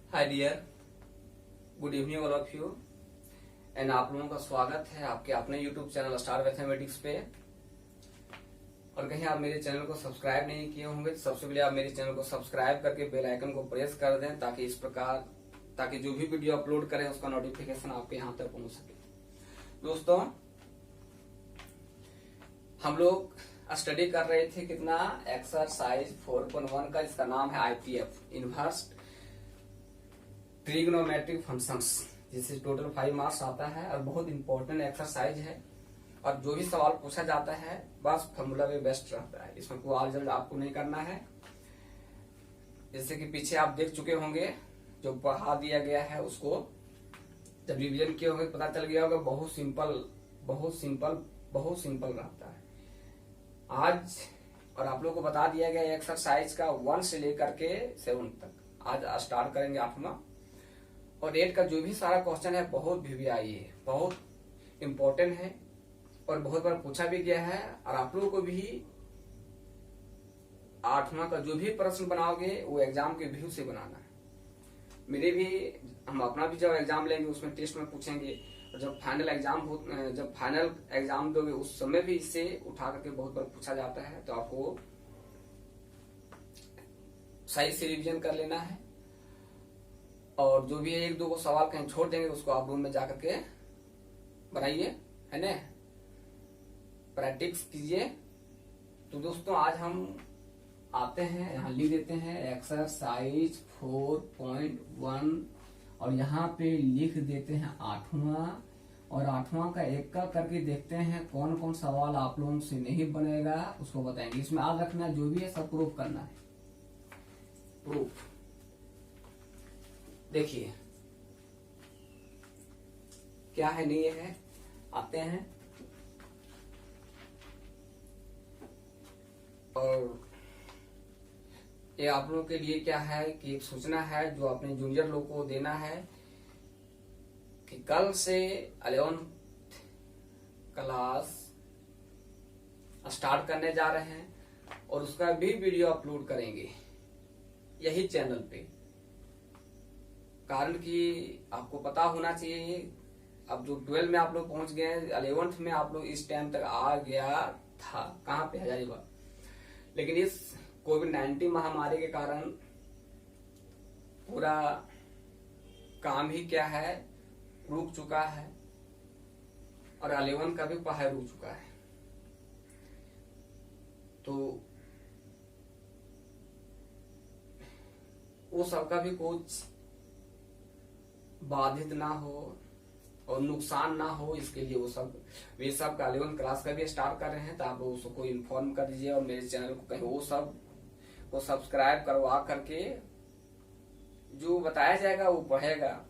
Hi dear, good evening all of you. And आप लोगों का स्वागत है आपके अपने यूट्यूब चैनल स्टार मैथमेटिक्स पे। और कहीं आप मेरे चैनल को सब्सक्राइब नहीं किए होंगे तो सबसे पहले आप मेरे चैनल को सब्सक्राइब करके बेल आइकन को प्रेस कर दें ताकि जो भी वीडियो अपलोड करें उसका नोटिफिकेशन आपके यहाँ तक पहुंच सके। दोस्तों, हम लोग स्टडी कर रहे थे कितना एक्सरसाइज 4.1 का, जिसका नाम है आईपीएफ, इनवर्स ट्रिग्नोमेट्रिक फंक्शंस, जिससे टोटल 5 मार्क्स आता है और बहुत इंपॉर्टेंट एक्सरसाइज है। और जो भी सवाल पूछा जाता है बस फॉर्मूला में बेस्ट रहता है, इसमें कोई आल जल्द आपको नहीं करना है। जैसे कि पीछे आप देख चुके होंगे, जो पढ़ा दिया गया है उसको जब रिवीजन किए होंगे पता चल गया होगा। बहुत सिंपल रहता है आज। और आप लोग को बता दिया गया एक्सरसाइज का 1 से लेकर के 7 तक आज स्टार्ट करेंगे 8वां। और 8 का जो भी सारा क्वेश्चन है बहुत वीवीआई है, बहुत इंपॉर्टेंट है और बहुत बार पूछा भी गया है। और आप लोगों को भी 8वां का जो भी प्रश्न बनाओगे वो एग्जाम के व्यू से बनाना है। मेरे भी, हम अपना भी जब एग्जाम लेंगे उसमें टेस्ट में पूछेंगे, और जब फाइनल एग्जाम दोगे उस समय भी इससे उठा करके बहुत बार पूछा जाता है। तो आपको सही से रिवीजन कर लेना है। और जो भी 1-2 सवाल कहीं छोड़ देंगे उसको आप रूम में जाकर के बनाइए, है ना, प्रैक्टिस कीजिए। तो दोस्तों, आज हम आते हैं, यहाँ लिख देते हैं एक्सरसाइज 4.1 और यहाँ पे लिख देते हैं 8वां। और 8वां का एक का करके देखते हैं कौन कौन सवाल आप लोगों से नहीं बनेगा उसको बताएंगे। इसमें याद रखना जो भी है सब प्रूफ करना है। प्रूफ देखिए क्या है, नहीं है, आते हैं। और ये आप लोगों के लिए क्या है कि एक सूचना है जो अपने जूनियर लोग को देना है कि कल से 11th क्लास स्टार्ट करने जा रहे हैं और उसका भी वीडियो अपलोड करेंगे यही चैनल पे। कारण कि आपको पता होना चाहिए, अब जो 12 में आप लोग पहुंच गए, 11th में आप लोग इस टाइम तक आ गया था, कहां पे, हजारीबाग। लेकिन इस कोविड-19 महामारी के कारण पूरा काम ही क्या है, रुक चुका है। और 11 का भी पढ़ाई रुक चुका है। तो वो सबका भी कुछ बाधित ना हो और नुकसान ना हो, इसके लिए वे सब का 11 क्लास का भी स्टार्ट कर रहे हैं। तो आप लोग उसको इन्फॉर्म कर दीजिए और मेरे चैनल को कहीं वो सब को सब्सक्राइब करवा करके जो बताया जाएगा वो पढ़ेगा।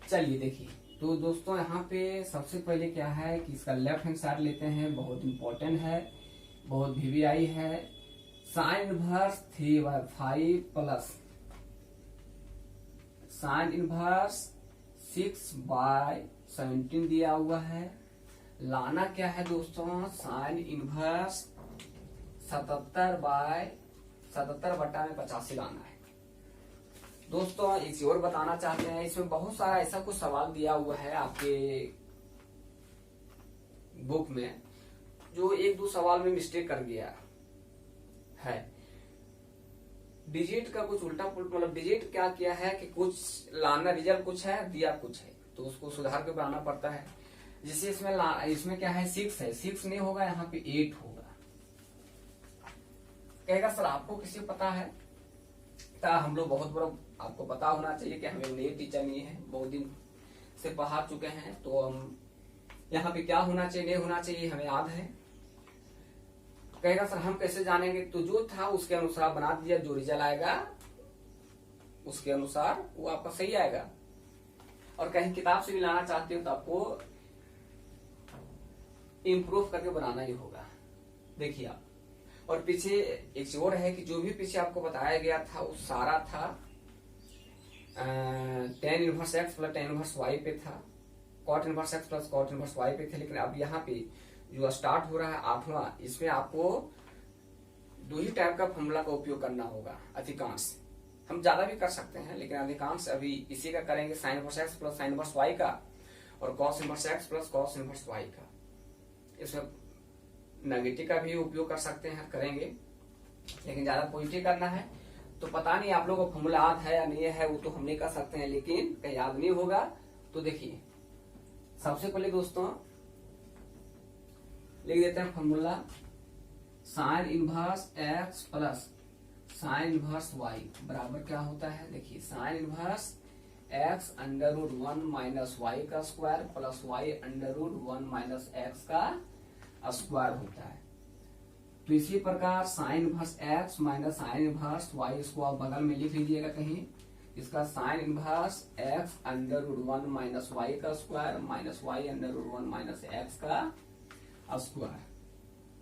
चलिए देखिए, तो दोस्तों यहाँ पे सबसे पहले क्या है कि इसका लेफ्ट हैंड साइड लेते हैं, बहुत इंपॉर्टेंट है, बहुत वीवीआई है। Sine inverse 3/5 plus sine inverse 6/17 दिया हुआ है। लाना क्या है दोस्तों, साइन इनवर्स 77/85 लाना है। दोस्तों, एक चीज और बताना चाहते हैं, इसमें बहुत सारा ऐसा कुछ सवाल दिया हुआ है आपके बुक में जो 1-2 सवाल में मिस्टेक कर गया है। डिजिट का कुछ उल्टा पुल्टा, मतलब डिजिट क्या किया है कि कुछ लाना, रिजल्ट कुछ है, दिया कुछ है, तो उसको सुधार के बनाना पड़ता है। जिससे इसमें क्या है, 6 है, 6 नहीं होगा, यहाँ पे 8 होगा। कहेगा सर आपको किसी पता है, तो हम लोग बहुत बड़ा, आपको पता होना चाहिए कि हमें नए टीचर नहीं है, बहुत दिन से पढ़ा चुके हैं। तो हम यहाँ पे क्या होना चाहिए, नहीं होना चाहिए, हमें याद है। कहेगा सर हम कैसे जानेंगे, तो जो था उसके अनुसार बना दिया, जो रिजल्ट आएगा उसके अनुसार वो आपका सही आएगा। और कहीं किताब से भी लाना चाहते हो तो आपको इम्प्रूव करके बनाना ही होगा। देखिए आप, और पीछे एक चीज और है कि जो भी पीछे आपको बताया गया था वो सारा था tan inverse x plus tan inverse y पे था, cot inverse x plus cot inverse y पे थे। लेकिन अब यहाँ पे जो स्टार्ट हो रहा है 8वां, इसमें आपको दो ही टाइप का फॉर्मूला का उपयोग करना होगा अधिकांश। हम ज्यादा भी कर सकते हैं, लेकिन अधिकांश अभी इसी का करेंगे, sine inverse x plus sine inverse y का और cos inverse x plus cos inverse y का। इसमें नेगेटिव का भी उपयोग कर सकते हैं, करेंगे, लेकिन ज्यादा पॉजिटिव करना है। तो पता नहीं आप लोगों को फॉर्मूला याद है या नहीं है, वो तो हम नहीं कर सकते हैं, लेकिन कहीं याद नहीं होगा तो देखिए, सबसे पहले दोस्तों लिख देते हैं formula, sine inverse x plus sine inverse Y बराबर क्या होता है। देखिए, sine inverse X under root 1 minus Y का square plus Y under root 1 minus x का स्क्वायर होता है। तो इसी प्रकार sine inverse x minus sine inverse Y, इसको आप बगल में लिख लीजिएगा कहीं, इसका sine inverse X under root 1 minus Y का square minus Y under root 1 minus x का स्क्वायर।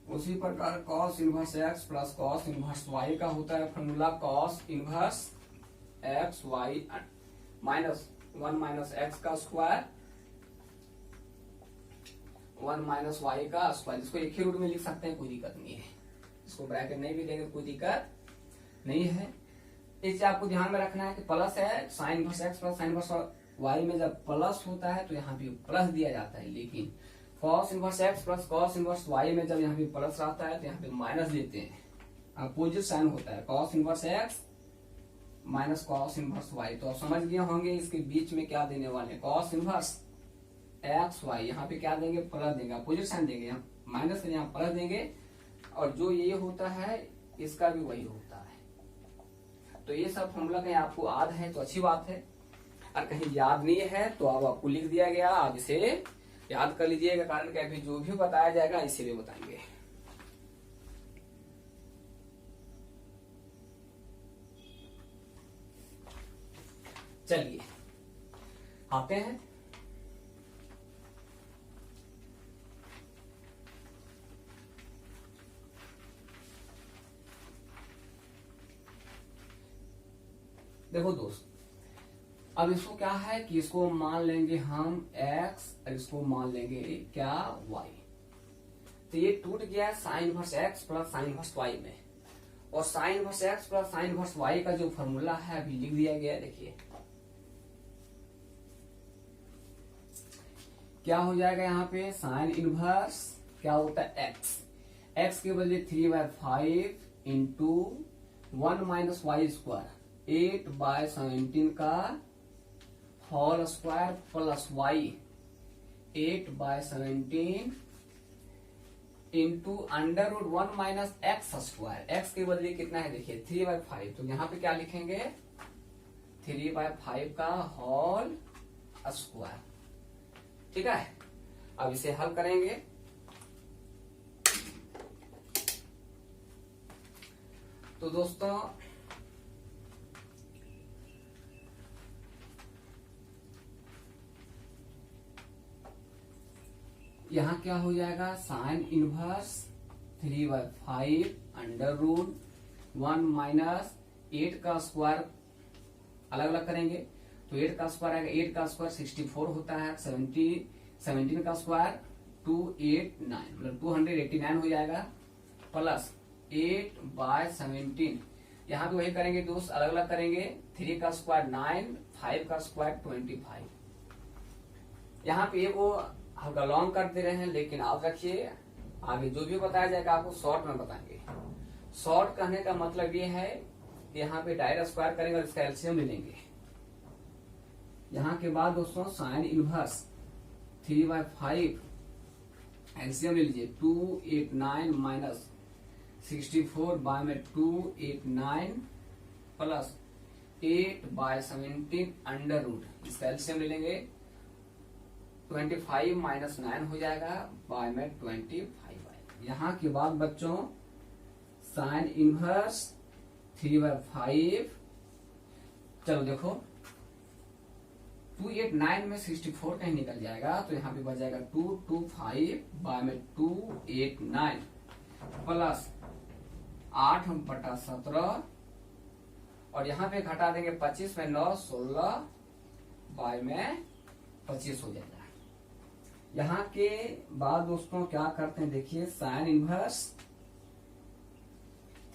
उसी प्रकार cos inverse x plus cos inverse y का होता है formula, cos inverse x y minus 1 minus x का स्क्वायर 1 माइनस वाई का square. इसको एक ही रूट में लिख सकते हैं, कोई दिक्कत नहीं है, इसको ब्रैकेट नहीं भी देंगे कोई दिक्कत नहीं है। इससे आपको ध्यान में रखना है कि प्लस है, sine inverse x plus sine inverse y में जब प्लस होता है तो यहाँ पे प्लस दिया जाता है, लेकिन cos inverse x plus cos inverse y में जब यहाँ पे प्लस रहता है तो यहाँ पे माइनस देते हैं, अपोजिट साइन होता है, cos inverse x minus cos inverse y. तो आप समझ गए होंगे इसके बीच में क्या देने वाले हैं, कॉस इनवर्स एक्स वाई, यहाँ पे क्या देंगे, प्लस देंगे, अपोजिट साइन देंगे, यहाँ माइनस से यहाँ प्लस देंगे, और जो ये होता है इसका भी वही होता है। तो ये सब फॉर्मूला कहीं आपको याद है तो अच्छी बात है, और कहीं याद नहीं है तो अब आपको लिख दिया गया, आप इसे याद कर लीजिएगा, कारण कि अभी जो भी बताया जाएगा इसीलिए बताएंगे। चलिए आते हैं, देखो दोस्त, अब इसको क्या है कि इसको मान लेंगे हम x और इसको मान लेंगे क्या y। तो ये टूट गया sign inverse x plus sine inverse y में, और sign inverse x plus sine inverse y का जो फॉर्मूला है अभी लिख दिया गया है। देखिए क्या हो जाएगा, यहाँ पे साइन इनवर्स क्या होता है x के बदले 3/5 इंटू 1 माइनस वाई स्क्वायर 8/17 का whole square plus y 8/17 into under root 1 minus x square. X के बदले कितना है, देखिए 3/5, तो यहाँ पे क्या लिखेंगे 3/5 का होल स्क्वायर। ठीक है, अब इसे हल करेंगे। तो दोस्तों यहाँ क्या हो जाएगा, sine inverse 3/5 under root 1 minus 8 का स्क्वायर अलग अलग करेंगे, तो 8 का स्क्वायर आएगा, 8 का स्क्वायर 64 होता है, 17 का स्क्वायर 289 मतलब 289 हो जाएगा, प्लस 8/17 यहाँ पे वही करेंगे दोस्त, अलग अलग करेंगे, 3 का स्क्वायर 9, 5 का स्क्वायर 25। यहाँ पे वो हल्का लॉन्ग कर दे रहे हैं, लेकिन आप रखिए आगे जो भी बताया जाएगा आपको शॉर्ट में बताएंगे। शॉर्ट कहने का मतलब ये है कि यहाँ पे डायरेक्ट स्क्वायर करेंगे और इसका एलसीएम ले लेंगे। यहाँ के बाद दोस्तों साइन इनवर्स 3/5 एलसीएम ले लीजिए, 289 माइनस 64 बाय में 289 प्लस 8/17 अंडर रूट, इसका एलसीएम ले लेंगे, 25 माइनस 9 हो जाएगा, बाय में 25 आएगा। यहाँ के बाद बच्चों साइन इनवर्स 3/5, चलो देखो 289 में 64 कहीं निकल जाएगा, तो यहाँ पे बच जाएगा 225 बाय में 289 प्लस 8/17, और यहाँ पे घटा देंगे 25 में 9 16 बाय में 25 हो जाएगा। यहाँ के बाद दोस्तों क्या करते हैं, देखिए साइन इनवर्स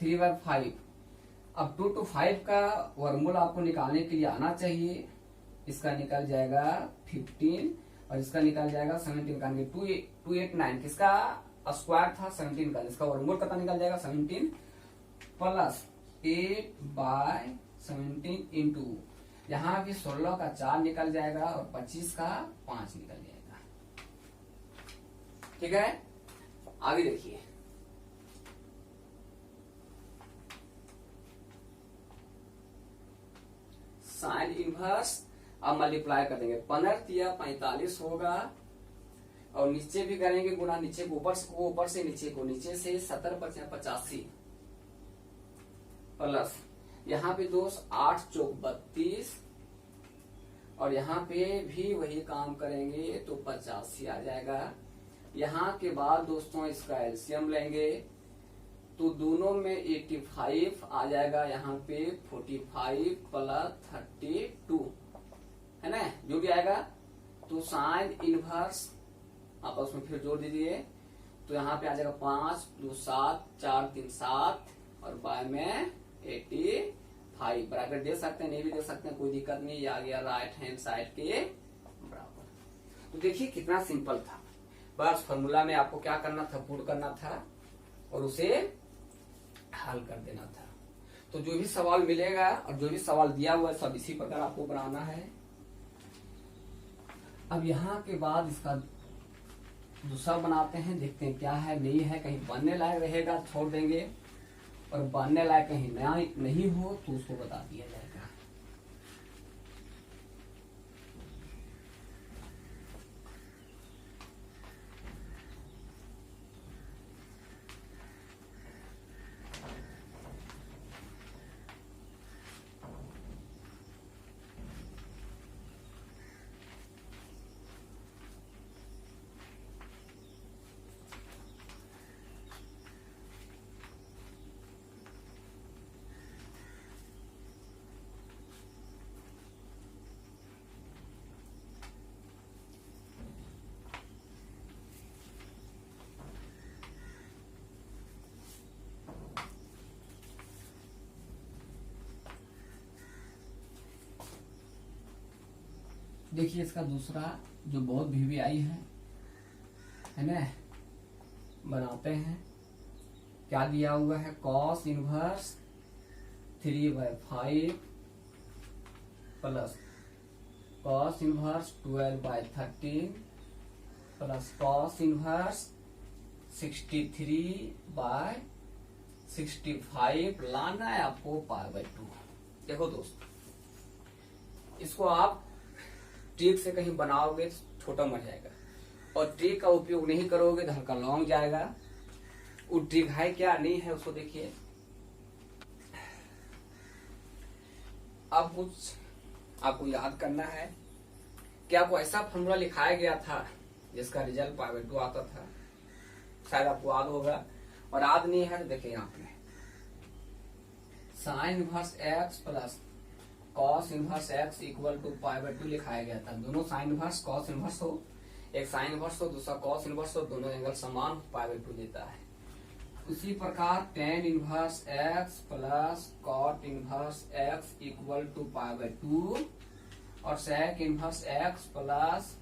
3/5। अब 2 to 5 का वर्गमूल आपको निकालने के लिए आना चाहिए। इसका निकल जाएगा 15 और इसका निकल जाएगा 17 का। 289 किसका स्क्वायर था 17 का, इसका वर्गमूल कितना निकल जाएगा 17 प्लस 8/17 इंटू यहाँ भी 16 का 4 निकल जाएगा और 25 का 5 निकल जाएगा। ठीक है, आगे देखिए। साइन इनवर्स अब मल्टीप्लाई कर देंगे, 15 या 45 होगा और नीचे भी करेंगे गुना, नीचे को ऊपर से नीचे को, नीचे से 70 × 85 प्लस यहाँ पे दोस्त 8 चौक 32 और यहाँ पे भी वही काम करेंगे तो 85 आ जाएगा। यहाँ के बाद दोस्तों इसका एलसीएम लेंगे तो दोनों में 85 आ जाएगा, यहाँ पे 45 प्लस 32 है ना, जो भी आएगा। तो साइन इनवर्स आप उसमें फिर जोड़ दीजिए तो यहाँ पे आ जाएगा 5 2 7 4 3 7 और बाय में 85। ब्रैकेट दे सकते हैं, नहीं भी दे सकते हैं, कोई दिक्कत नहीं, ये आ गया राइट हैंड साइड के बराबर। तो देखिए कितना सिंपल था, बस फॉर्मूला में आपको क्या करना था, पुट करना था और उसे हल कर देना था। तो जो भी सवाल मिलेगा और जो भी सवाल दिया हुआ है सब इसी प्रकार आपको बनाना है। अब यहाँ के बाद इसका दूसरा बनाते हैं, देखते हैं क्या है नहीं है, कहीं बनने लायक रहेगा छोड़ देंगे और बनने लायक कहीं नहीं हो तो उसको बता दिया जाएगा। देखिए इसका दूसरा जो बहुत वीवीआई है ना, बनाते हैं। क्या दिया हुआ है, cos inverse 3/5 plus cos inverse 12/13 plus cos inverse 63/65 लाना है आपको π/2। देखो दोस्त, इसको आप ट्रिक से कहीं बनाओगे तो छोटा मर जाएगा और ट्रिक का उपयोग नहीं करोगे तो हल्का लॉन्ग जाएगा। वो ट्रिक है क्या नहीं है उसको देखिए। अब कुछ आपको याद करना है कि आपको ऐसा फॉर्मूला लिखाया गया था जिसका रिजल्ट π/2 आता था, शायद आपको याद होगा, और याद नहीं है तो देखिए यहाँ पे sine inverse x plus cos inverse x equal to π/2 लिखाया गया था। दोनों साइन इनवर्स कॉस इनवर्स हो, एक साइन इनवर्स हो दूसरा कॉस इनवर्स हो, दोनों एंगल समान π/2 देता है। उसी प्रकार tan inverse x plus cot inverse x equal to π/2 और sec inverse x plus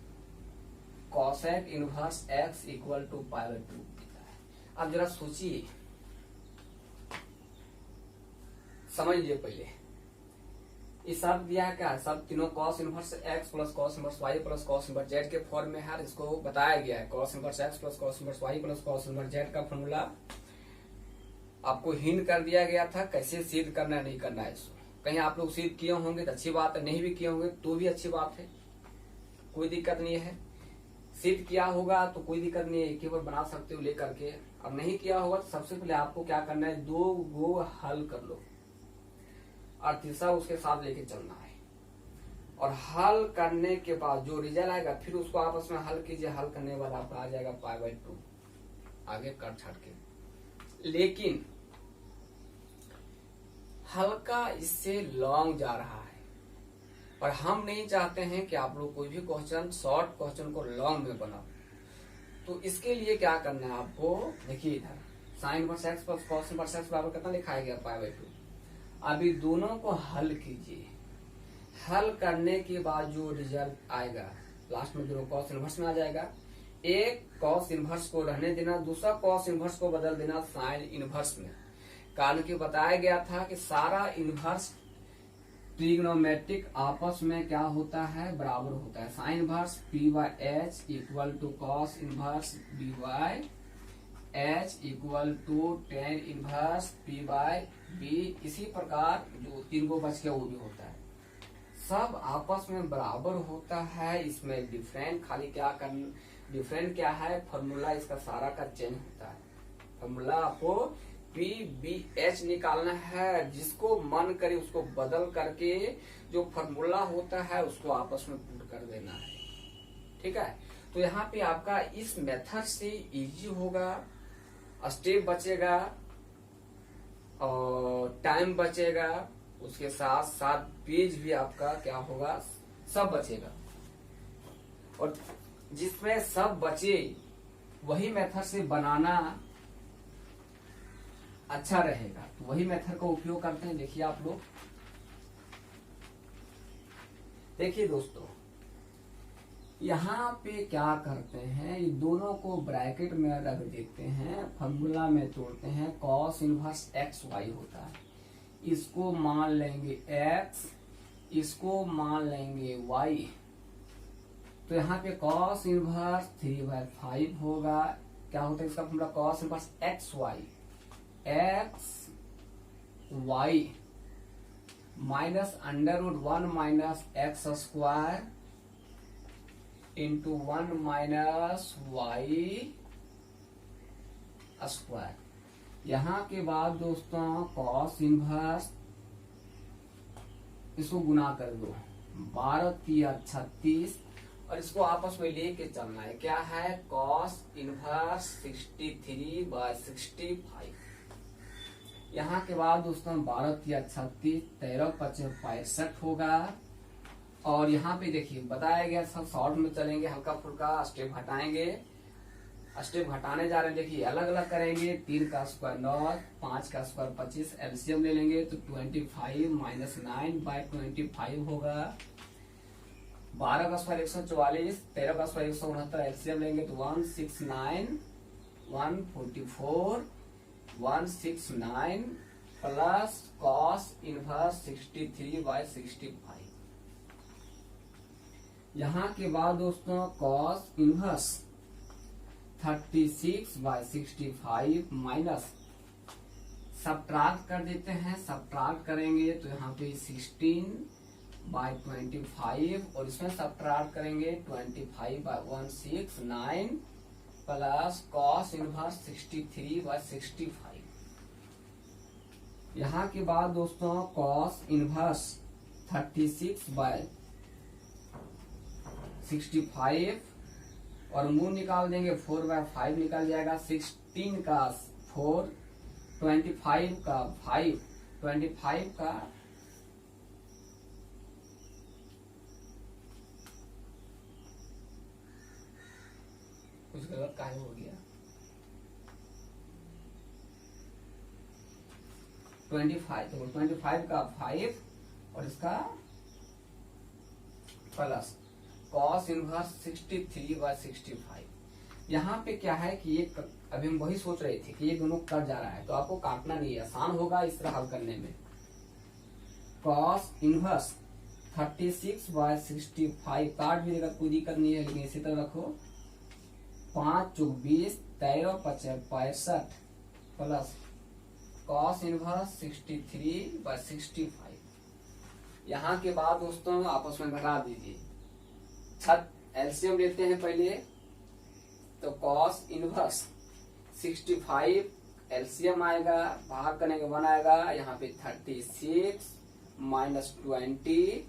cosec inverse x equal to π/2 देता है। अब जरा सोचिए, समझिए पहले ये सब दिया है क्या, सब तीनों cos inverse x plus cos inverse y plus cos inverse z के फॉर्म में है। इसको बताया गया है cos inverse x plus cos inverse y plus cos inverse z का फॉर्मूला आपको हिंट कर दिया गया था कैसे सिद्ध करना है नहीं करना है। इसको कहीं आप लोग सिद्ध किए होंगे तो अच्छी बात है, नहीं भी किए होंगे तो भी अच्छी बात है, कोई दिक्कत नहीं है। सिद्ध किया होगा तो कोई दिक्कत नहीं है, एक ही बार बना सकते हो लेकर के। अब नहीं किया होगा तो सबसे पहले आपको क्या करना है, 2 गो हल कर लो और तीसरा उसके साथ लेके चलना है। और हल करने के बाद जो रिजल्ट आएगा फिर उसको आपस में हल कीजिए, हल करने के बाद आपका आ जाएगा π/2 आगे काट छाट के। लेकिन हल्का इससे लॉन्ग जा रहा है और हम नहीं चाहते हैं कि आप लोग कोई भी क्वेश्चन शॉर्ट क्वेश्चन को लॉन्ग में बनाओ। तो इसके लिए क्या करना है आपको, देखिए इधर sign inverse x plus cos inverse x बराबर कितना लिखाया गया, पाई बाई 2। अभी दोनों को हल कीजिए, हल करने के बाद जो रिजल्ट आएगा लास्ट में दोनों कॉस इनवर्स में आ जाएगा। एक कॉस इनवर्स को रहने देना, दूसरा कॉस इनवर्स को बदल देना साइन इनवर्स में। कारण कि बताया गया था कि सारा इनवर्स ट्रिग्नोमेट्रिक आपस में क्या होता है, बराबर होता है। Sine inverse p by h equal to cos inverse b by h equal to tan inverse p by b. इसी प्रकार जो तीन को बच गया वो भी होता है, सब आपस में बराबर होता है। इसमें डिफरेंट खाली क्या करना, डिफरेंट क्या है, फॉर्मूला इसका सारा का चेंज होता है। फॉर्मूला आपको पी बी एच निकालना है, जिसको मन करे उसको बदल करके जो फॉर्मूला होता है उसको आपस में पुट कर देना है, ठीक है। तो यहाँ पे आपका इस मेथड से इजी होगा, स्टेप बचेगा और टाइम बचेगा, उसके साथ साथ पेज भी आपका क्या होगा, सब बचेगा। और जिसमें सब बचे वही मेथड से बनाना अच्छा रहेगा, तो वही मेथड का उपयोग करते हैं। देखिए आप लोग, देखिए दोस्तों, यहाँ पे क्या करते हैं, ये दोनों को ब्रैकेट में रख देते हैं, फॉर्मूला में तोड़ते हैं। कॉस इनवर्स एक्स वाई होता है, इसको मान लेंगे एक्स, इसको मान लेंगे वाई। तो यहाँ पे कॉस इनवर्स 3/5 होगा। क्या होता है इसका formula, cos inverse x y, x y minus √1 minus x square into 1 minus y square. यहाँ के बाद दोस्तों कॉस इनवर्स, इसको गुना कर दो, 12 3 36, और इसको आपस में लेके चलना है। क्या है, कॉस इनवर्स 63/65। यहाँ के बाद दोस्तों 12 3 36, 13 5 65 होगा। और यहाँ पे देखिए बताया गया, सब शॉर्ट में चलेंगे, हल्का फुल्का स्टेप घटाएंगे, स्टेप घटाने जा रहे हैं। देखिए अलग अलग करेंगे, 3 का स्क्वायर 9, 5 का स्क्वायर 25, एलसीएम ले लेंगे तो 25 माइनस 9/25 होगा। 12 का स्क्वायर 144, 13 का स्क्वायर 169, एलसीएम लेंगे तो 169, 144, 169 प्लस कॉस इनवर्स 63/65। यहाँ के बाद दोस्तों कॉस इनवर्स 36/65 माइनस सब्ट्रैक्ट कर देते हैं। सब्ट्रैक्ट करेंगे तो यहाँ पे 16/25 और इसमें सब्ट्रैक्ट करेंगे 25/169 प्लस कॉस इनवर्स 63/65। यहाँ के बाद दोस्तों कॉस इनवर्स 36/65 और मूल निकाल देंगे, 4/5 निकल जाएगा। 16 का 4, 25 का 5, 25 का कुछ गलत काहे हो गया, 25, तो 25 का 5 और इसका प्लस कॉस इनवर्स 63/65। यहाँ पे क्या है कि ये अभी हम वही सोच रहे थे कि ये दोनों कट जा रहा है, तो आपको काटना नहीं है, आसान होगा इस तरह हल करने में। कॉस इनवर्स 36/65 काट भी देगा, कोई दिक्कत नहीं है, लेकिन इसी तरह रखो। 5 × 20, 13 × 5 = 65 प्लस कॉस इनवर्स 63/65। यहाँ के बाद दोस्तों आपस में घटा दीजिए, एलसीएम लेते हैं पहले, तो कॉस इनवर्स 65 एलसीएम आएगा, भाग करेंगे 1 आएगा, यहाँ पे 36 माइनस 20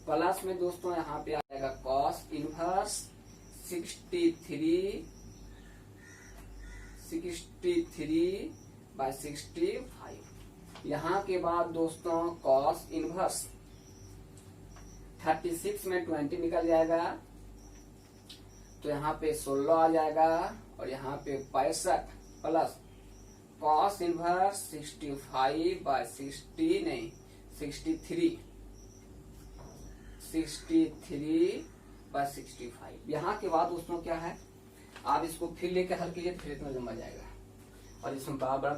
प्लस में दोस्तों यहाँ पे आएगा कॉस इनवर्स 63/65। यहाँ के बाद दोस्तों कॉस इनवर्स 36 में 20 निकल जाएगा, तो यहाँ पे 16 आ जाएगा और यहाँ पे 65 प्लस cos इनवर्स 65/60 नहीं 63/65। यहाँ के बाद दोस्तों क्या है, आप इसको फिर लेकर हल कीजिए, फिर इतना लंबा जाएगा और इसमें बड़ा बड़ा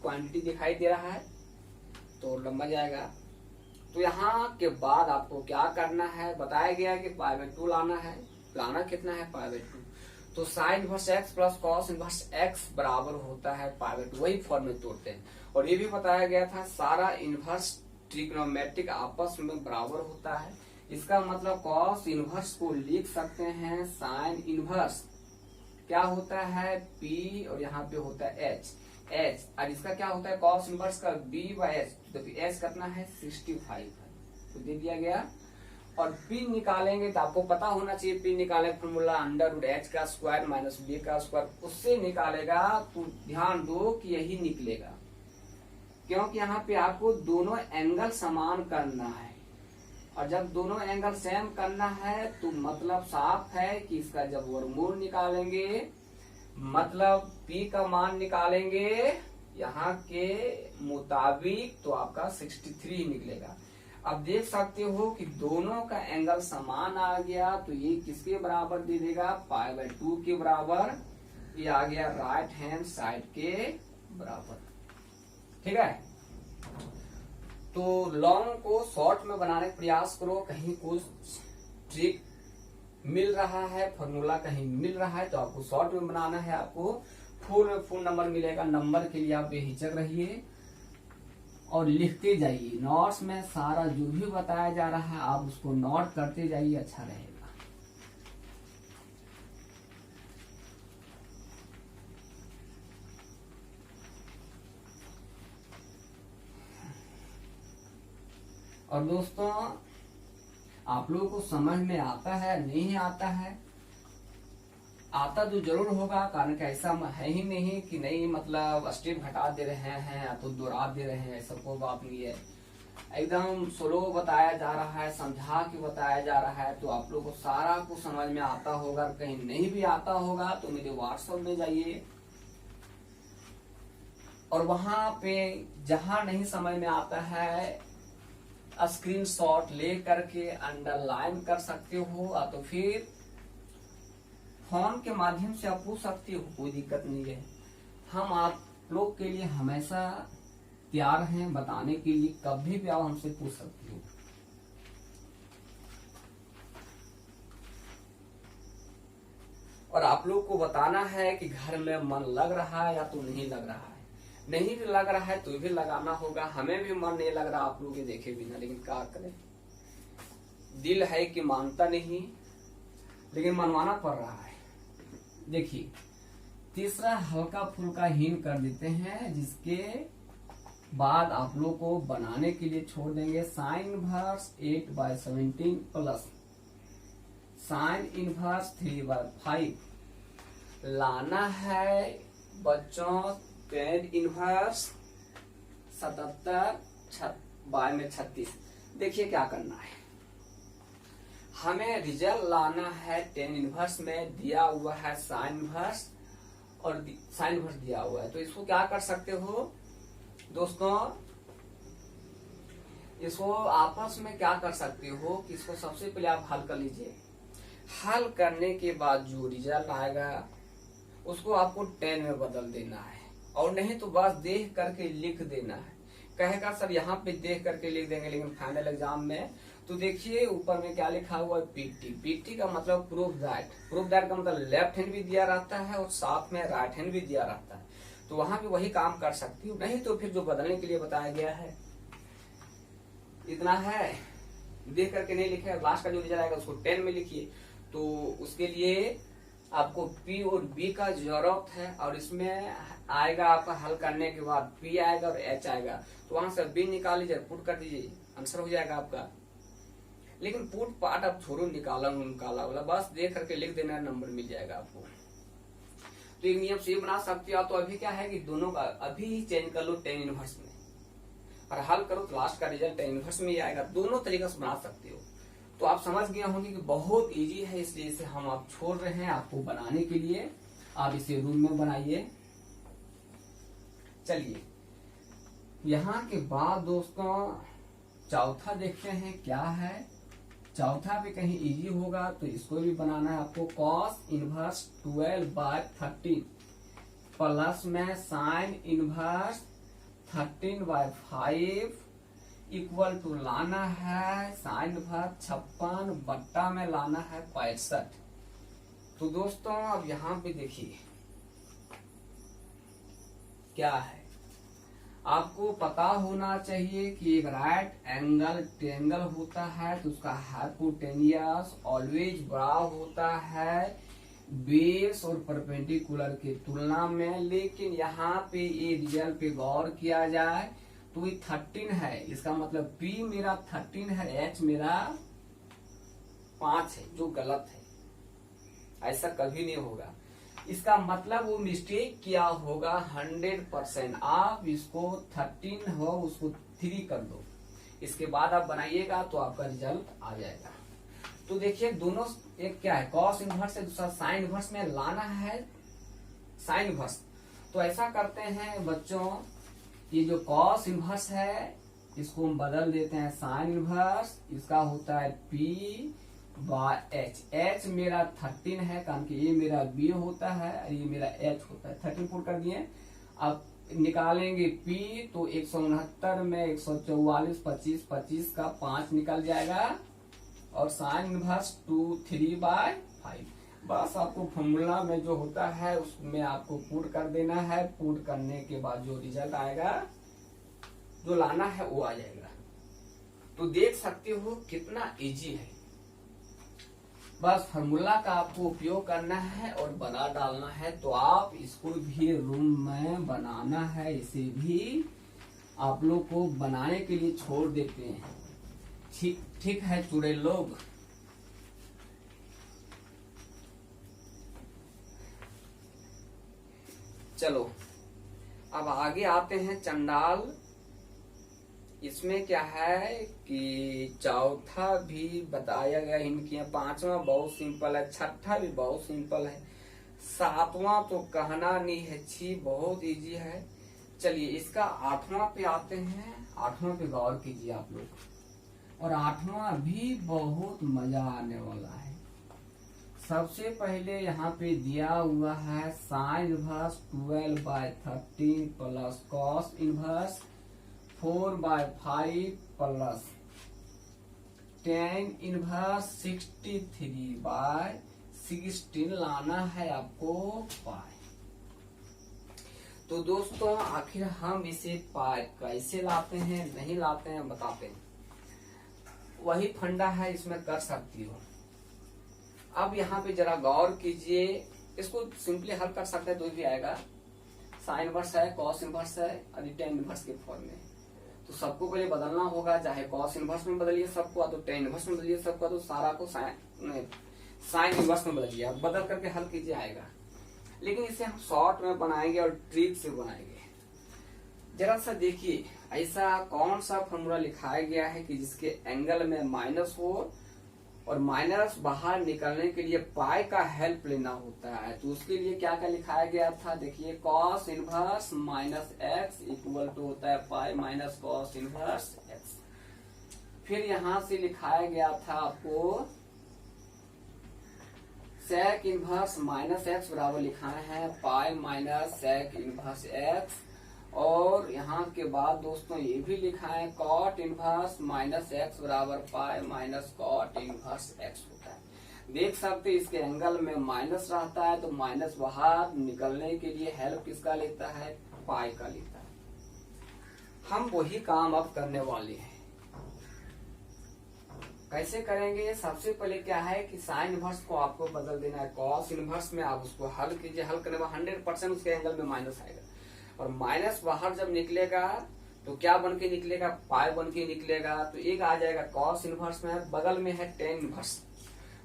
क्वांटिटी दिखाई दे रहा है तो लंबा जाएगा। तो यहाँ के बाद आपको क्या करना है, बताया गया है कि π/2 लाना है। लाना कितना है, π/2। तो sign inverse x plus cos inverse x बराबर होता है π/2, वही फॉर्म में तोड़ते हैं। और ये भी बताया गया था सारा इनवर्स ट्रिग्नोमेट्रिक आपस में बराबर होता है। इसका मतलब कॉस इनवर्स को लिख सकते हैं साइन इनवर्स क्या होता है p और यहाँ पे होता है h और इसका क्या होता है कॉस इनवर्स का b/h। तो h कितना है 65 है, तो दे दिया गया। और p निकालेंगे तो आपको पता होना चाहिए, p निकाले फॉर्मूला √h का स्क्वायर माइनस b का स्क्वायर, उससे निकालेगा। तो ध्यान दो कि यही निकलेगा, क्योंकि यहाँ पे आपको दोनों एंगल समान करना है। और जब दोनों एंगल सेम करना है तो मतलब साफ है कि इसका जब वर्गमूल निकालेंगे, मतलब p का मान निकालेंगे यहाँ के मुताबिक, तो आपका 63 निकलेगा। अब देख सकते हो कि दोनों का एंगल समान आ गया, तो ये किसके बराबर दे देगा, π/2 के बराबर। ये आ गया राइट हैंड साइड के बराबर। ठीक है, तो लॉन्ग को शॉर्ट में बनाने का प्रयास करो। कहीं कुछ ट्रिक मिल रहा है, फॉर्मूला कहीं मिल रहा है तो आपको शॉर्ट में बनाना है। आपको फुल नंबर मिलेगा। नंबर के लिए आप बेहिचक रहिए और लिखते जाइए। नोट्स में सारा जो भी बताया जा रहा है आप उसको नोट करते जाइए, अच्छा रहेगा। और दोस्तों आप लोगों को समझ में आता है नहीं आता है, आता तो जरूर होगा, कारण कि ऐसा है ही नहीं कि नहीं मतलब स्टेप घटा दे रहे हैं या तो दोहरा दे रहे हैं, ऐसा कोई बात नहीं है। एकदम स्लो बताया जा रहा है, समझा के बताया जा रहा है, तो आप लोगों को सारा कुछ समझ में आता होगा। कहीं नहीं भी आता होगा तो मेरे व्हाट्सएप में जाइए और वहां पे जहां नहीं समझ में आता है स्क्रीनशॉट ले करके अंडरलाइन कर सकते हो, या तो फिर फोन के माध्यम से आप पूछ सकते हो, कोई दिक्कत नहीं है। हम आप लोग के लिए हमेशा तैयार हैं बताने के लिए, कभी भी आप हमसे पूछ सकते हो। और आप लोग को बताना है कि घर में मन लग रहा है या तो नहीं लग रहा है। नहीं भी लग रहा है तो भी लगाना होगा। हमें भी मन नहीं लग रहा आप लोग के देखे बिना, लेकिन क्या करें, दिल है कि मानता नहीं, लेकिन मनवाना पड़ रहा है। देखिए तीसरा हल्का फुल्का हिंट कर देते हैं, जिसके बाद आप लोग को बनाने के लिए छोड़ देंगे। Sine inverse 8/17 plus sine inverse 3/5 लाना है बच्चों। Tan inverse 77/36। देखिए क्या करना है, हमें रिजल्ट लाना है। टेन इनवर्स में दिया हुआ है साइन इनवर्स और साइन इनवर्स दिया हुआ है, तो इसको क्या कर सकते हो दोस्तों, इसको आपस में क्या कर सकते हो कि इसको सबसे पहले आप हल कर लीजिए। हल करने के बाद जो रिजल्ट आएगा उसको आपको 10 में बदल देना है, और नहीं तो बस देख करके लिख देना है। कहेगा सर यहाँ पे देख करके लिख देंगे, लेकिन फाइनल एग्जाम में तो देखिए ऊपर में क्या लिखा हुआ है, पीटी। पीटी का मतलब प्रूफ दैट। प्रूफ दैट का मतलब लेफ्ट हैंड भी दिया रहता है और साथ में राइट हैंड भी दिया रहता है, तो वहां भी वही काम कर सकती हूँ। नहीं तो फिर जो बदलने के लिए बताया गया है इतना है, देख करके नहीं लिखे। लास्ट का जो रिजल्ट आएगा उसको 10 में लिखिए। तो उसके लिए आपको P और B का जरूरत है, और इसमें आएगा आपका हल करने के बाद P आएगा और H आएगा, तो वहां से B निकाल लीजिए, पुट कर दीजिए, आंसर हो जाएगा आपका। लेकिन पुट पार्ट आप छोड़ो, निकाला वाला बस देख करके लिख देना, नंबर मिल जाएगा आपको। तो एक नियम से बना सकते हो। तो अभी क्या है कि दोनों का अभी ही चेंज कर लो 10 इनवर्स में, और हल करो तो लास्ट का रिजल्ट 10 इनवर्स में ही आएगा। दोनों तरीके से बना सकते हो। तो आप समझ गए होंगे कि बहुत इजी है, इसलिए इसे हम आप छोड़ रहे हैं आपको बनाने के लिए। आप इसे रूम में बनाइए। चलिए यहाँ के बाद दोस्तों चौथा देखते हैं क्या है। चौथा भी कहीं इजी होगा तो इसको भी बनाना है आपको। कॉस इनवर्स 12/13 प्लस में साइन इनवर्स 13/5 इक्वल टू लाना है साइन इनवर्स 56 बट्टा में लाना है 65। तो दोस्तों अब यहाँ पे देखिए क्या है, आपको पता होना चाहिए कि एक राइट एंगल ट्रायंगल होता है तो उसका हाइपोटेनियस ऑलवेज बड़ा होता है बेस और परपेंडिकुलर के तुलना में। लेकिन यहाँ पे ये रिजल्ट पे गौर किया जाए तो ये 13 है, इसका मतलब P मेरा 13 है, H मेरा 5 है, जो गलत है। ऐसा कभी नहीं होगा। इसका मतलब वो मिस्टेक किया होगा 100%। आप इसको 13 हो उसको 3 कर दो, इसके बाद आप बनाइएगा तो आपका रिजल्ट आ जाएगा। तो देखिए दोनों एक क्या है कॉस इनवर्स है, दूसरा साइन इनवर्स में लाना है साइन इनवर्स। तो ऐसा करते हैं बच्चों, ये जो कॉस इनवर्स है इसको हम बदल देते हैं साइन इनवर्स। इसका होता है P/H। H मेरा 13 है कारण कि ये मेरा B होता है और ये मेरा H होता है। 13 पुट कर दिए। अब निकालेंगे P तो 169 में 144 25 का 5 निकल जाएगा और साइन इनवर्स 3/5। बस आपको फॉर्मूला में जो होता है उसमें आपको पुट कर देना है। पुट करने के बाद जो रिजल्ट आएगा जो लाना है वो आ जाएगा। तो देख सकते हो कितना इजी है। बस फॉर्मूला का आपको उपयोग करना है और बना डालना है। तो आप इसको भी रूम में बनाना है, इसे भी आप लोग को बनाने के लिए छोड़ देते हैं। ठीक है चुड़ैल लोग। चलो अब आगे आते हैं चंडाल। इसमें क्या है कि चौथा भी बताया गया इनकी, पांचवा बहुत सिंपल है, छठा भी बहुत सिंपल है, सातवां तो कहना नहीं है, छी बहुत इजी है। चलिए इसका आठवां पे आते हैं। आठवां पे गौर कीजिए आप लोग, और आठवां भी बहुत मजा आने वाला है। सबसे पहले यहाँ पे दिया हुआ है sine inverse 12/13 plus cos inverse 4/5 plus tan inverse 63/16 लाना है आपको पाई। तो दोस्तों आखिर हम इसे पाई कैसे लाते हैं नहीं लाते हैं बताते हैं। वही फंडा है, इसमें कर सकती हो। अब यहाँ पे जरा गौर कीजिए, इसको सिंपली हल कर सकते हैं तो भी आएगा। साइन इनवर्स है, कॉस इनवर्स है और tan इनवर्स के फॉर्म में। तो सबको पहले बदलना होगा, चाहे कॉस इनवर्स में बदलिए सबको, तो tan इनवर्स में बदलिए सबको, तो सारा को साइन इनवर्स में बदलिए। अब बदल करके हल कीजिए आएगा। लेकिन इसे हम शॉर्ट में बनाएंगे और ट्रिक से बनाएंगे। जरा सा देखिए ऐसा कौन सा फॉर्मूला लिखाया गया है कि जिसके एंगल में माइनस हो और माइनस बाहर निकलने के लिए पाई का हेल्प लेना होता है। तो उसके लिए क्या क्या लिखाया गया था देखिए, cos inverse minus x equal to होता है pi minus cos inverse x. फिर यहां से लिखाया गया था आपको सेक इनवर्स माइनस एक्स बराबर लिखाना है pi minus sec inverse x. और यहाँ के बाद दोस्तों ये भी लिखा है कॉट इनवर्स माइनस एक्स बराबर pi minus cot inverse x होता है। देख सकते इसके एंगल में माइनस रहता है तो माइनस बाहर निकलने के लिए हेल्प किसका लेता है, पाई का लेता है। हम वही काम अब करने वाले हैं। कैसे करेंगे, सबसे पहले क्या है कि साइन इनवर्स को आपको बदल देना है कॉस इनवर्स में। आप उसको हल कीजिए, हल करने में 100% उसके एंगल में माइनस आएगा और माइनस बाहर जब निकलेगा तो क्या बन के निकलेगा, पाई बन के निकलेगा। तो एक आ जाएगा कॉस इनवर्स में, बगल में है tan इनवर्स।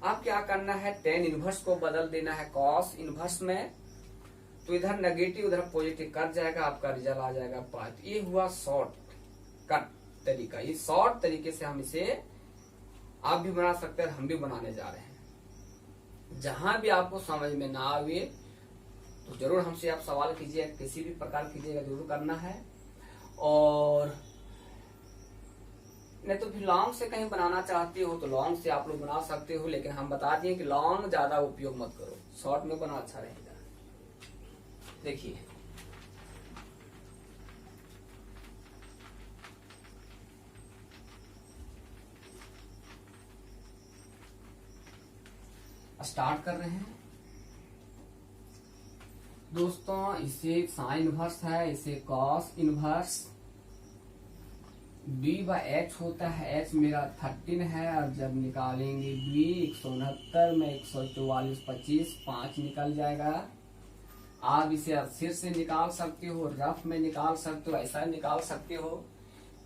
आप क्या करना है, tan इनवर्स को बदल देना है कॉस इनवर्स में, तो इधर नेगेटिव उधर पॉजिटिव कर जाएगा, आपका रिजल्ट आ जाएगा पाई। तो ये हुआ शॉर्ट कट तरीका। ये शॉर्ट तरीके से हम इसे आप भी बना सकते हैं, हम भी बनाने जा रहे हैं। जहां भी आपको समझ में ना आवे तो जरूर हमसे आप सवाल कीजिएगा, किसी भी प्रकार कीजिएगा, जरूर करना है। और नहीं तो फिर लॉन्ग से कहीं बनाना चाहते हो तो लॉन्ग से आप लोग बना सकते हो, लेकिन हम बता दिए कि लॉन्ग ज्यादा उपयोग मत करो, शॉर्ट में बना अच्छा रहेगा। देखिए स्टार्ट कर रहे हैं दोस्तों। इसे साइन इनवर्स है, इसे कॉस इनवर्स b/h होता है। h मेरा 13 है, और जब निकालेंगे b 169 में 144 25 5 निकल जाएगा। आप इसे अस्थिर से निकाल सकते हो, रफ में निकाल सकते हो, ऐसा निकाल सकते हो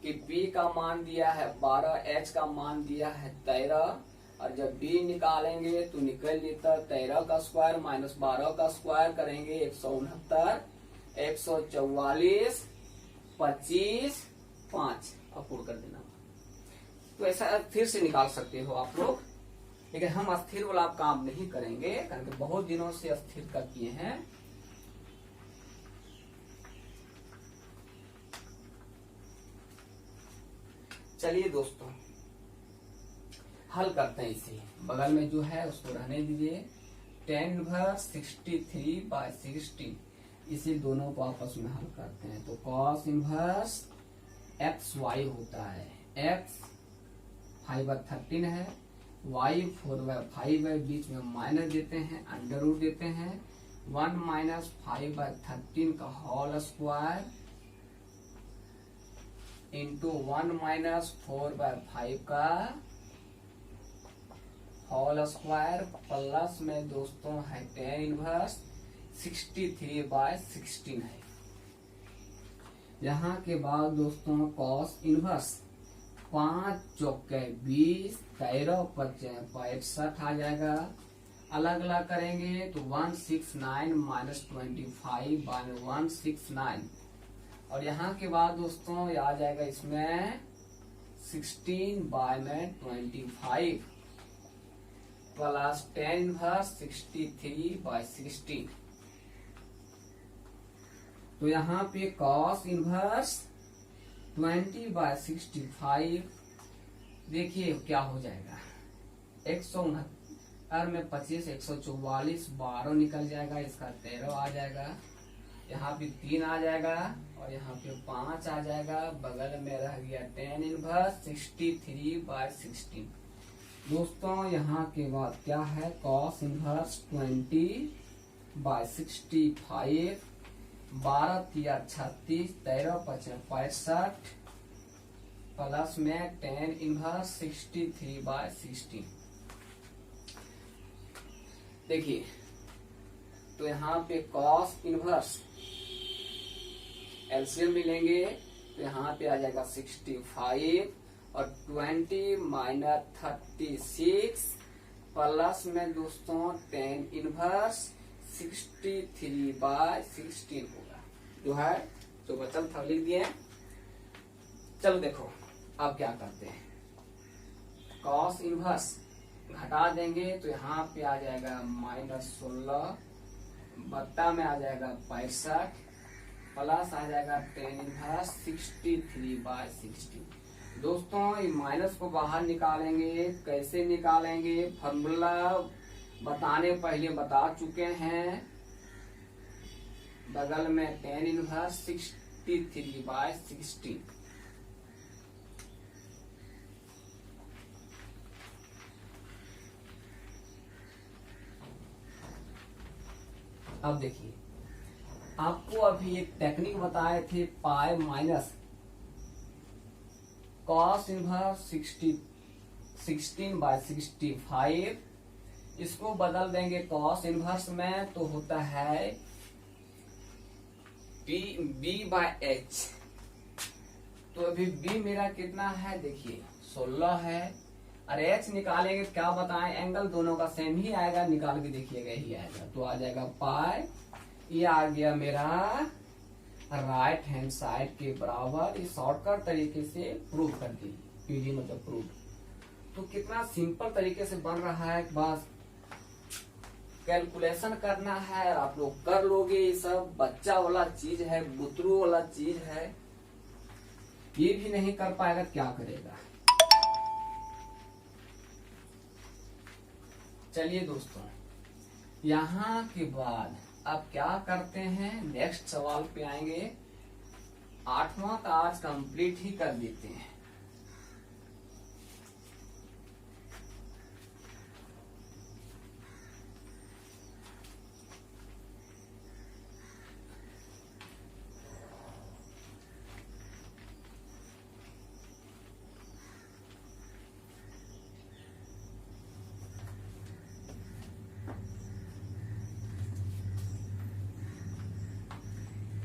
कि b का मान दिया है 12, h का मान दिया है 13, और जब b निकालेंगे तो निकल लेता 13 का स्क्वायर माइनस 12 का स्क्वायर करेंगे 169 144 25 5 अपूर्ण कर देना। तो ऐसा स्थिर से निकाल सकते हो आप लोग, लेकिन हम अस्थिर वाला काम नहीं करेंगे, कारण बहुत दिनों से अस्थिर कर किए हैं। चलिए दोस्तों हल करते हैं इसे। बगल में जो है उसको रहने दीजिए। tan इनवर्स 63/16, इसे दोनों को आपस में हल करते हैं। तो cos इनवर्स xy होता है, x 5/13 है, y 4/5 है, बीच में माइनस देते हैं, अंडर रूट देते हैं, 1 माइनस 5/13 का होल स्क्वायर इंटू 1 माइनस 4/5 का होल स्क्वायर, प्लस में दोस्तों है tan इनवर्स 63/16 है। यहाँ के बाद दोस्तों cos इनवर्स 5 चौके 20, 13 5 65 आ जाएगा। अलग अलग करेंगे तो 169 माइनस 25/169, और यहाँ के बाद दोस्तों आ जाएगा इसमें 16/25 प्लस tan इनवर्स 63/16। तो यहाँ पे cos इनवर्स 20/65, देखिए क्या हो जाएगा, 169 में 25 144 12 निकल जाएगा, इसका 13 आ जाएगा, यहाँ पे 3 आ जाएगा, और यहाँ पे 5 आ जाएगा। बगल में रह गया tan इनवर्स 63/16। दोस्तों यहाँ के बाद क्या है, cos इनवर्स 20/65, 12 3 36, 13 5 65 प्लस में tan इनवर्स 63/16। देखिए तो यहाँ पे cos इनवर्स एलसीएम मिलेंगे, तो यहाँ पे आ जाएगा 65 और 20 माइनस 36 प्लस में दोस्तों tan इनवर्स 63/16 होगा, जो है जो बचल था लिख दिए। चलो देखो अब क्या करते हैं, cos इनवर्स घटा देंगे तो यहाँ पे आ जाएगा -16 बट्टा में आ जाएगा 65 प्लस आ जाएगा tan इनवर्स 63/16। दोस्तों ये माइनस को बाहर निकालेंगे, कैसे निकालेंगे फॉर्मूला बताने पहले बता चुके हैं। बगल में tan इनवर्स 63/16। अब देखिए आपको अभी एक टेक्निक बताए थे, पाई माइनस cos इनवर्स 16/65, इसको बदल देंगे cos इनवर्स में, तो होता है b/h। तो अभी b मेरा कितना है, देखिए 16 है, और h निकालेंगे क्या बताएं, एंगल दोनों का सेम ही आएगा, निकाल के देखिएगा यही आएगा, तो आ जाएगा पाई, ये आ गया मेरा राइट हैंड साइड के बराबर। इस शॉर्टकट तरीके से प्रूव कर दी, पीडी मतलब प्रूव। तो कितना सिंपल तरीके से बन रहा है, बस कैलकुलेशन करना है, आप लोग कर लोगे। ये सब बच्चा वाला चीज है, बुतरू वाला चीज है, ये भी नहीं कर पाएगा क्या करेगा। चलिए दोस्तों, यहाँ के बाद अब क्या करते हैं, नेक्स्ट सवाल पे आएंगे। 8वां का आज कंप्लीट ही कर देते हैं।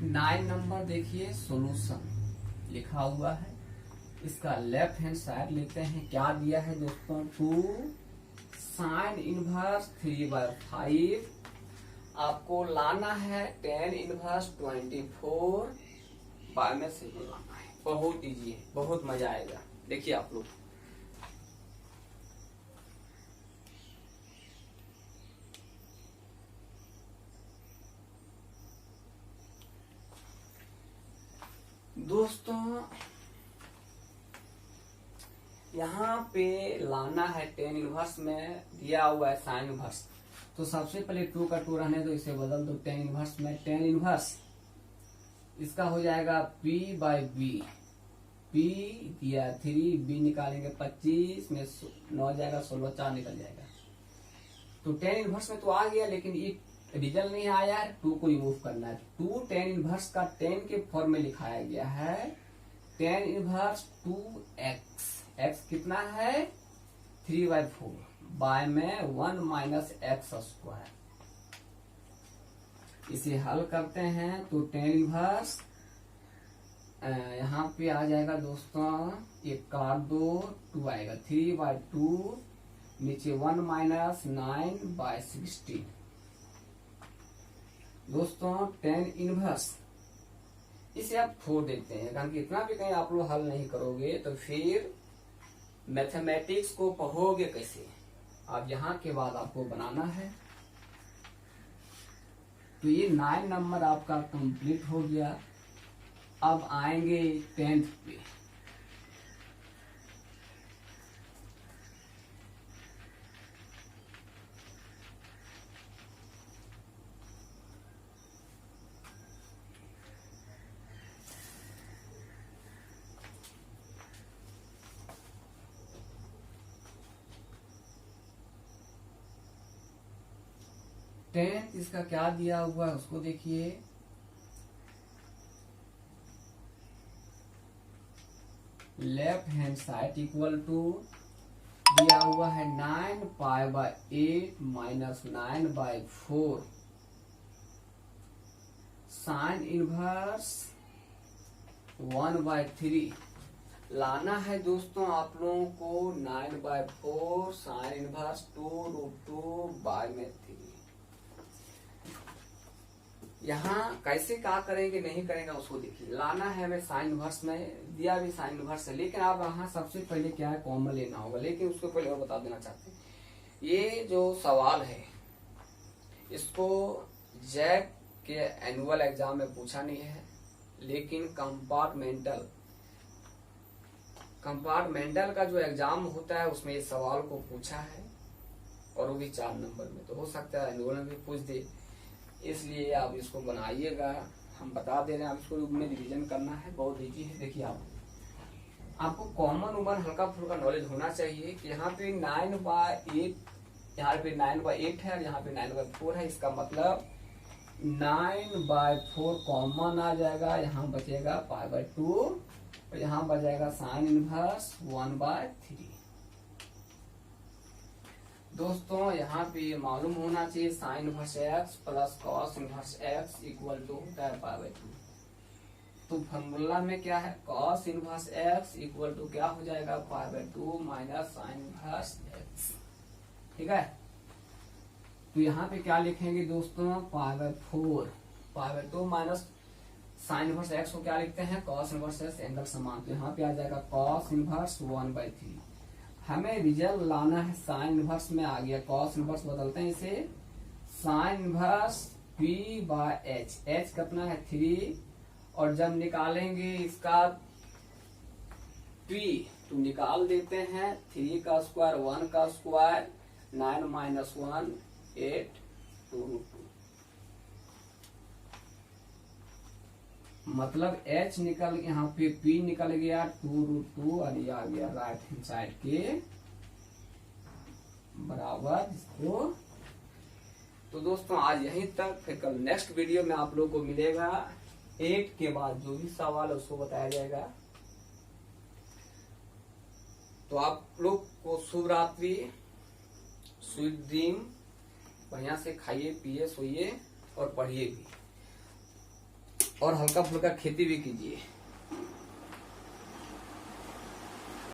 नाइन नंबर देखिए, सॉल्यूशन लिखा हुआ है। इसका लेफ्ट हैंड साइड लेते हैं। क्या दिया है दोस्तों, 2 sin इनवर्स 3/5। आपको लाना है tan इनवर्स 24 बाय में से लाना है। बहुत इजी है, बहुत मजा आएगा। देखिए आप लोग, दोस्तों यहाँ पे लाना है tan इनवर्स में दिया हुआ है sin इनवर्स। तो सबसे पहले 2 का 2 रहने दो, इसे बदल दो tan इनवर्स में। tan इनवर्स इसका हो जाएगा p/b। p दिया 3, b निकालेंगे 25 में 9 जाएगा, 16 4 निकल जाएगा। तो tan इनवर्स में तो आ गया, लेकिन ये रिजल्ट नहीं आया है। 2 को रिमूव करना है। 2 tan इनवर्स का tan के फॉर्म में लिखाया गया है tan इनवर्स 2x। x कितना है, 3/4 बाय में 1 माइनस एक्स स्क्वायर। इसे हल करते हैं तो tan इनवर्स यहाँ पे आ जाएगा दोस्तों, एक काट दो, 2 आएगा, 3/2 नीचे 1 माइनस 9/16। दोस्तों tan इनवर्स इसे आप छोड़ देते हैं, कारण कि इतना भी कहीं आप लोग हल नहीं करोगे तो फिर मैथमेटिक्स को पढ़ोगे कैसे। अब यहाँ के बाद आपको बनाना है। तो ये 9 नंबर आपका कंप्लीट हो गया। अब आएंगे 10th पे। टेंथ इसका क्या दिया हुआ है उसको देखिए। Left hand side equal to दिया हुआ है 9π/8 माइनस 9/4 साइन इनवर्स 1/3 लाना है दोस्तों आप लोगों को। 9/4 साइन इनवर्स 2√2/3। यहाँ कैसे क्या करेंगे नहीं करेंगे उसको देखिए। लाना है हमें साइन इनवर्स में, दिया भी साइन इनवर्स है, लेकिन आप यहाँ सबसे पहले क्या है, कॉमन लेना होगा। लेकिन उसको पहले और बता देना चाहते हैं, ये जो सवाल है इसको जैक के एनुअल एग्जाम में पूछा नहीं है, लेकिन कंपार्टमेंटल का जो एग्जाम होता है उसमें इस सवाल को पूछा है, और वो भी 4 नंबर में। तो हो सकता है एनुअल में भी पूछ दे, इसलिए आप इसको बनाइएगा। हम बता दे रहे हैं, आप इसको में रिवीजन करना है, बहुत इजी है। देखिए आपको कॉमन उमन हल्का फुल्का नॉलेज होना चाहिए कि यहाँ पे 9/8, यहाँ पे 9/8 है और यहाँ पे 9/4 है। इसका मतलब 9/4 कॉमन आ जाएगा, यहाँ बचेगा π/2 और यहाँ बचेगा साइन इनवर्स 1/3। दोस्तों यहाँ पे ये मालूम होना चाहिए, sine inverse x plus cos inverse x equal to होता है π/2। तो फॉर्मूला में क्या है, cos inverse x equal to क्या हो जाएगा, π/2 माइनस साइन इनवर्स x। ठीक है, तो यहाँ पे क्या लिखेंगे दोस्तों, π/2 माइनस साइन इनवर्स x को क्या लिखते हैं, कॉस इनवर्स x, एंगल समान। तो यहाँ पे आ जाएगा कॉस इनवर्स 1/3। हमें रिजल्ट लाना है साइन इनवर्स में, आ गया कॉस इनवर्स, बदलते हैं इसे sine inverse P by H। H कितना है 3, और जब निकालेंगे इसका P तो निकाल देते हैं 3 का स्क्वायर 1 का स्क्वायर 9 माइनस 1 8 2√2। मतलब H निकल, यहाँ पे P निकल गया 2√2 और ये आ गया राइट हैंड साइड के बराबर इसको। तो दोस्तों आज यहीं तक, फिर कल नेक्स्ट वीडियो में आप लोगों को मिलेगा 8 के बाद जो भी सवाल है उसको बताया जाएगा। तो आप लोग को शुभ रात्रि, स्वीट ड्रीम, बढ़िया से खाइए पिए सोइए और पढ़िए भी, और हल्का फुल्का खेती भी कीजिए।